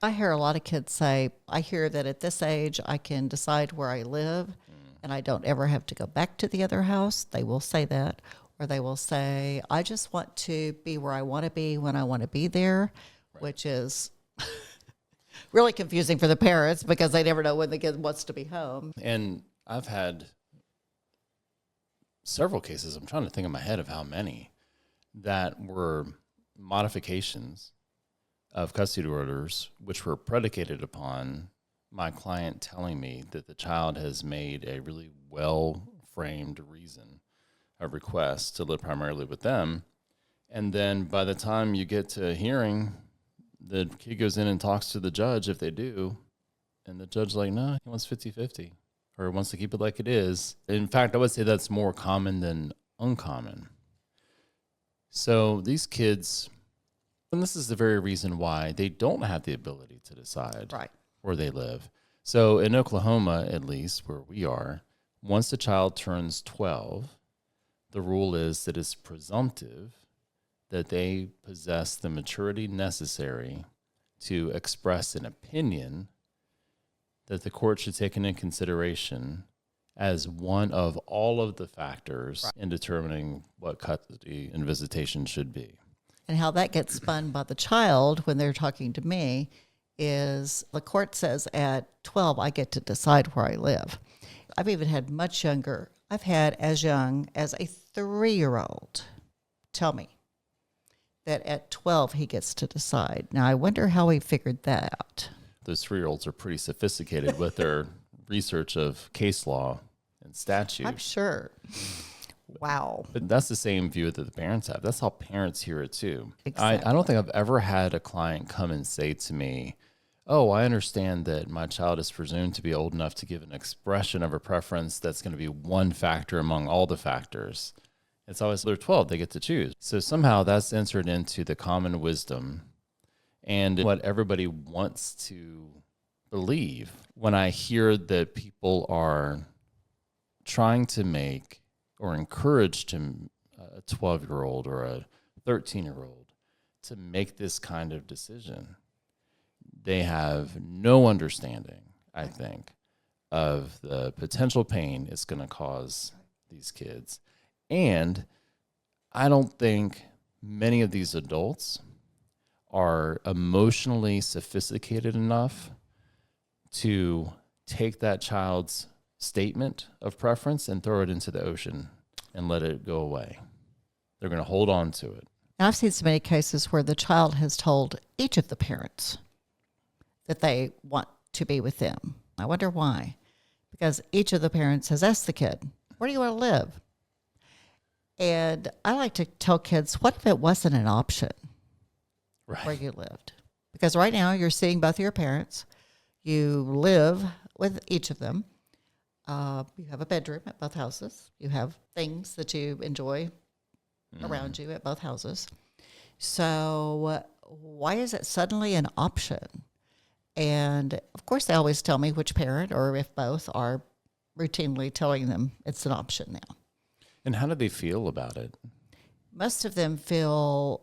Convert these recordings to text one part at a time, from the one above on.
I hear a lot of kids say, I hear that at this age I can decide where I live and I don't ever have to go back to the other house. They will say that. Or they will say, I just want to be where I want to be when I want to be there, which is really confusing for the parents because they never know when the kid wants to be home. And I've had several cases, I'm trying to think in my head of how many, that were modifications of custody orders, which were predicated upon my client telling me that the child has made a really well-framed reason, a request to live primarily with them. And then by the time you get to a hearing, the kid goes in and talks to the judge if they do, and the judge's like, no, he wants 50-50 or wants to keep it like it is. In fact, I would say that's more common than uncommon. So these kids, and this is the very reason why they don't have the ability to decide where they live. So in Oklahoma, at least where we are, once the child turns 12, the rule is that it's presumptive that they possess the maturity necessary to express an opinion that the court should take into consideration as one of all of the factors in determining what custody and visitation should be. And how that gets spun by the child when they're talking to me is the court says at 12, I get to decide where I live. I've even had much younger. I've had as young as a 3-year-old tell me that at 12 he gets to decide. Now, I wonder how he figured that out. Those 3-year-olds are pretty sophisticated with their research of case law and statute. I'm sure. Wow. But that's the same view that the parents have. That's how parents hear it too. Exactly. I don't think I've ever had a client come and say to me, oh, I understand that my child is presumed to be old enough to give an expression of a preference that's going to be one factor among all the factors. It's always they're 12, they get to choose. So somehow that's entered into the common wisdom and what everybody wants to believe. When I hear that people are trying to make or encourage a 12-year-old or a 13-year-old to make this kind of decision, they have no understanding, I think, of the potential pain it's going to cause these kids. And I don't think many of these adults are emotionally sophisticated enough to take that child's statement of preference and throw it into the ocean and let it go away. They're going to hold on to it. And I've seen so many cases where the child has told each of the parents that they want to be with them. I wonder why. Because each of the parents has asked the kid, where do you want to live? And I like to tell kids, what if it wasn't an option where you lived? Because right now you're seeing both of your parents. You live with each of them. You have a bedroom at both houses. You have things that you enjoy around you at both houses. So why is it suddenly an option? And of course, they always tell me which parent, or if both, are routinely telling them it's an option now. And how do they feel about it? Most of them feel,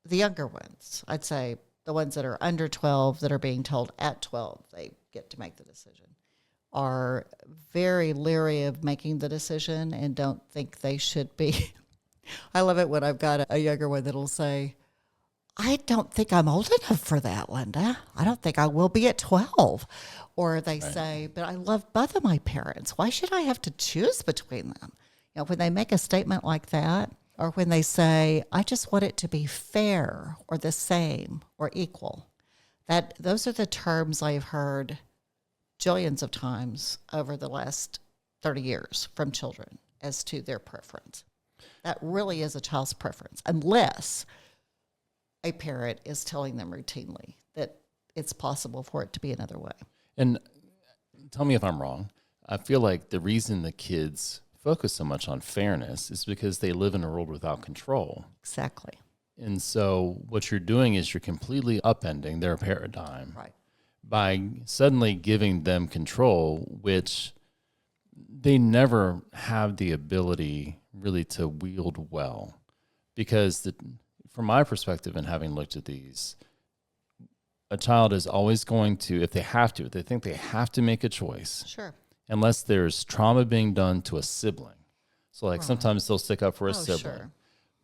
the younger ones, I'd say the ones that are under 12 that are being told at 12 they get to make the decision, are very leery of making the decision and don't think they should be. I love it when I've got a younger one that'll say, I don't think I'm old enough for that, Linda. I don't think I will be at 12. Or they say, but I love both of my parents. Why should I have to choose between them? You know, when they make a statement like that, or when they say, I just want it to be fair or the same or equal, those are the terms I've heard jillions of times over the last 30 years from children as to their preference. That really is a child's preference, unless a parent is telling them routinely that it's possible for it to be another way. And tell me if I'm wrong. I feel like the reason the kids focus so much on fairness is because they live in a world without control. Exactly. And so what you're doing is you're completely upending their paradigm by suddenly giving them control, which they never have the ability really to wield well. Because from my perspective and having looked at these, a child is always going to, if they think they have to make a choice, Sure. unless there's trauma being done to a sibling. So like Right. sometimes they'll stick up for a Oh, sibling, sure.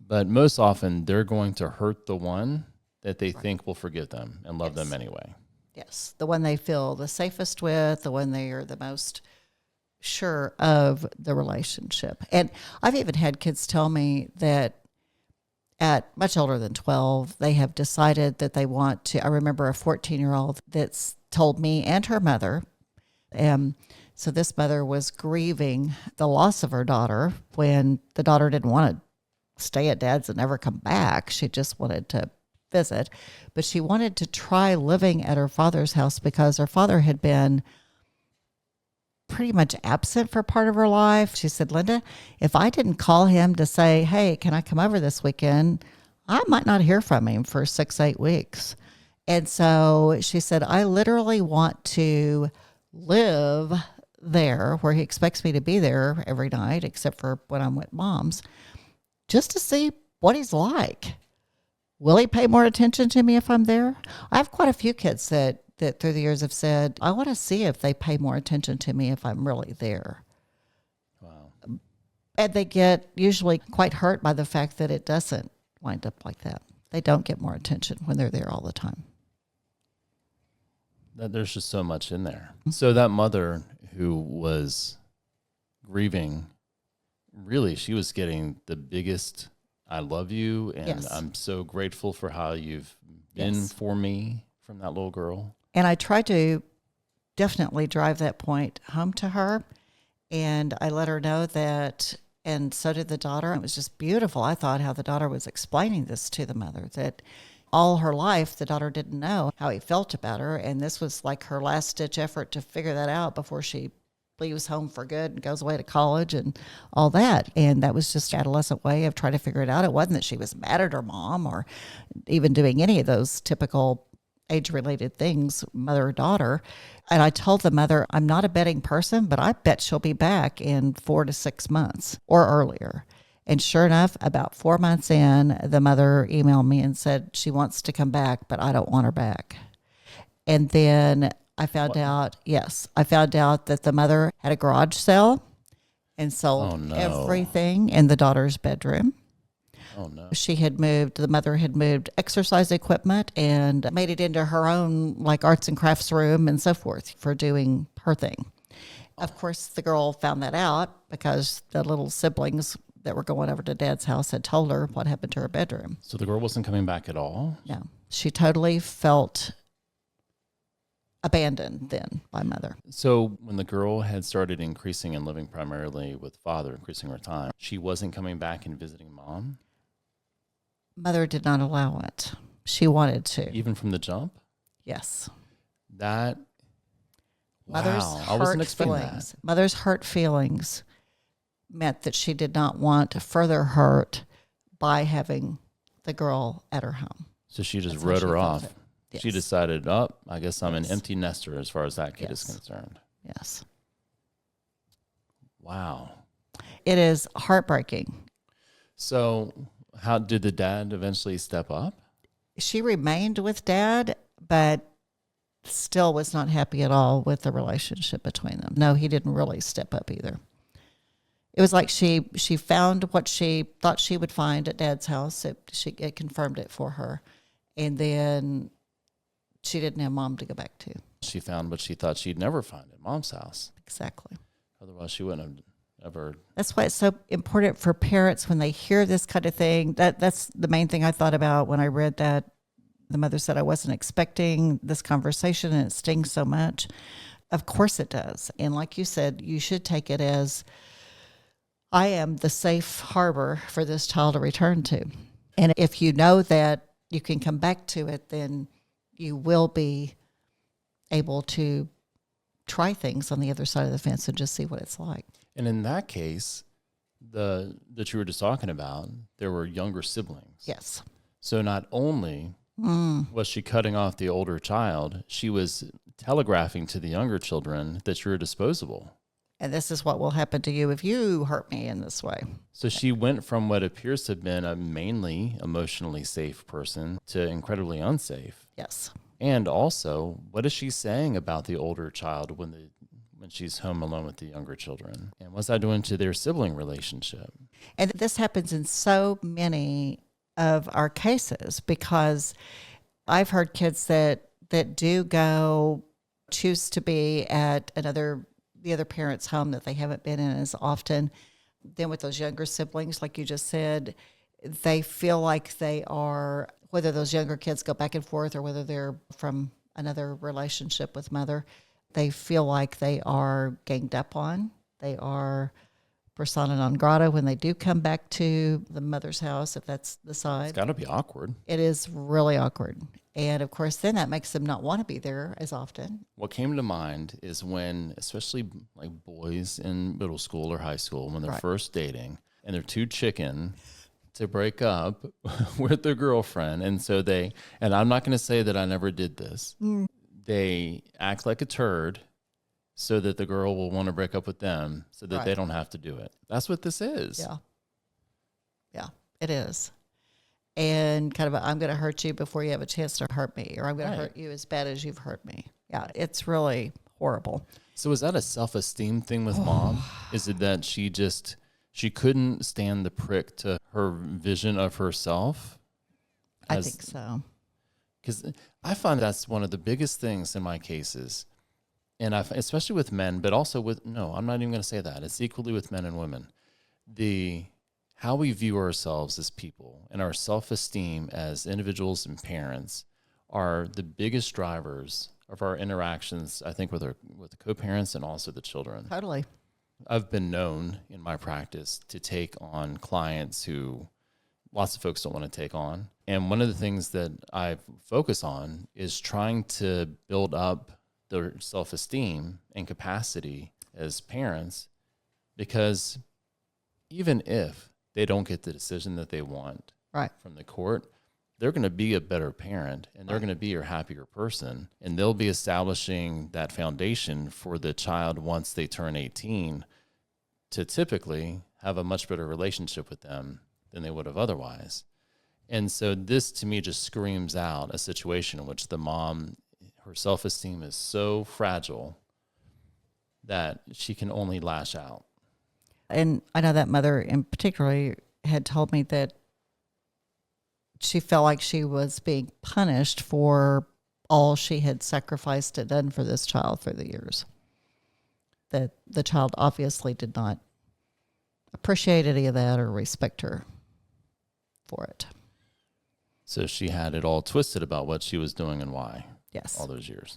but most often they're going to hurt the one that they think will forgive them and love them Yes. anyway. Yes. The one they feel the safest with, the one they are the most sure of the relationship. And I've even had kids tell me that at much older than 12, they have decided that they want to. I remember a 14-year-old that's told me and her mother, so this mother was grieving the loss of her daughter when the daughter didn't want to stay at dad's and never come back. She just wanted to visit, but she wanted to try living at her father's house because her father had been pretty much absent for part of her life. She said, Linda, if I didn't call him to say, hey, can I come over this weekend? I might not hear from him for 6-8 weeks. And so she said, I literally want to live there where he expects me to be there every night, except for when I'm with mom's, just to see what he's like. Will he pay more attention to me if I'm there? I have quite a few kids that through the years have said, I want to see if they pay more attention to me if I'm really there. Wow. And they get usually quite hurt by the fact that it doesn't wind up like that. They don't get more attention when they're there all the time. There's just so much in there. So that mother who was grieving, really, she was getting the biggest I love you, and Yes. I'm so grateful for how you've been Yes. for me from that little girl. And I try to definitely drive that point home to her. And I let her know that, and so did the daughter. It was just beautiful. I thought how the daughter was explaining this to the mother, that all her life, the daughter didn't know how he felt about her. And this was like her last ditch effort to figure that out before she leaves home for good and goes away to college and all that. And that was just an adolescent way of trying to figure it out. It wasn't that she was mad at her mom or even doing any of those typical age-related things, mother or daughter. And I told the mother, I'm not a betting person, but I bet she'll be back in 4 to 6 months or earlier. And sure enough, about 4 months in, the mother emailed me and said she wants to come back, but I don't want her back. And then I found out that the mother had a garage sale and sold everything in the daughter's bedroom. Oh, no. The mother had moved exercise equipment and made it into her own like arts and crafts room and so forth for doing her thing. Of course, the girl found that out because the little siblings that were going over to dad's house had told her what happened to her bedroom. So the girl wasn't coming back at all? No, she totally felt abandoned then by mother. So when the girl had started increasing and living primarily with father, increasing her time, she wasn't coming back and visiting mom? Mother did not allow it. She wanted to. Even from the jump? Yes. That, Mother's wow, I wasn't expecting that. Mother's hurt feelings meant that she did not want to further hurt by having the girl at her home. So she just That's how wrote she her felt off. it. Yes. She decided, I guess I'm an Yes. empty nester as far as that kid is Yes. concerned. Yes. Wow. It is heartbreaking. So how did the dad eventually step up? She remained with dad, but still was not happy at all with the relationship between them. No, he didn't really step up either. It was like she found what she thought she would find at dad's house. It confirmed it for her. And then she didn't have mom to go back to. She found what she thought she'd never find at mom's house. Exactly. Otherwise, she wouldn't have ever. That's why it's so important for parents when they hear this kind of thing. That's the main thing I thought about when I read that. The mother said, I wasn't expecting this conversation and it stings so much. Of course it does. And like you said, you should take it as, I am the safe harbor for this child to return to. And if you know that you can come back to it, then you will be able to try things on the other side of the fence and just see what it's like. And in that case, that you were just talking about, there were younger siblings. Yes. So not only was she cutting off the older child, she was telegraphing to the younger children that you're disposable. And this is what will happen to you if you hurt me in this way. So she went from what appears to have been a mainly emotionally safe person to incredibly unsafe. Yes. And also, what is she saying about the older child when she's home alone with the younger children? And what's that doing to their sibling relationship? And this happens in so many of our cases, because I've heard kids that do choose to be at the other parent's home that they haven't been in as often. Then with those younger siblings, like you just said, they feel like they are, whether those younger kids go back and forth or whether they're from another relationship with mother, they feel like they are ganged up on. They are persona non grata when they do come back to the mother's house, if that's the side. It's got to be awkward. It is really awkward. And of course, then that makes them not want to be there as often. What came to mind is when, especially like boys in middle school or high school, when they're first dating and they're too chicken to break up with their girlfriend. And so and I'm not going to say that I never did this. They act like a turd so that the girl will want to break up with them so that they don't have to do it. That's what this is. Yeah. Yeah, it is. And kind of I'm going to hurt you before you have a chance to hurt me, or I'm going to hurt you as bad as you've hurt me. Yeah, it's really horrible. So is that a self-esteem thing with mom? Is it that she couldn't stand the prick to her vision of herself? I think so. Because I find that's one of the biggest things in my cases. And especially with men, but also I'm not even going to say that. It's equally with men and women. How we view ourselves as people and our self-esteem as individuals and parents are the biggest drivers of our interactions, I think, with the co-parents and also the children. Totally. I've been known in my practice to take on clients who lots of folks don't want to take on. And one of the things that I focus on is trying to build up their self-esteem and capacity as parents, because even if they don't get the decision that they want from the court, they're going to be a better parent and they're going to be a happier person, and they'll be establishing that foundation for the child once they turn 18 to typically have a much better relationship with them than they would have otherwise. And so this to me just screams out a situation in which the mom, her self-esteem is so fragile that she can only lash out. And I know that mother in particular had told me that she felt like she was being punished for all she had sacrificed and done for this child through the years. That the child obviously did not appreciate any of that or respect her for it. So she had it all twisted about what she was doing and why. Yes. All those years.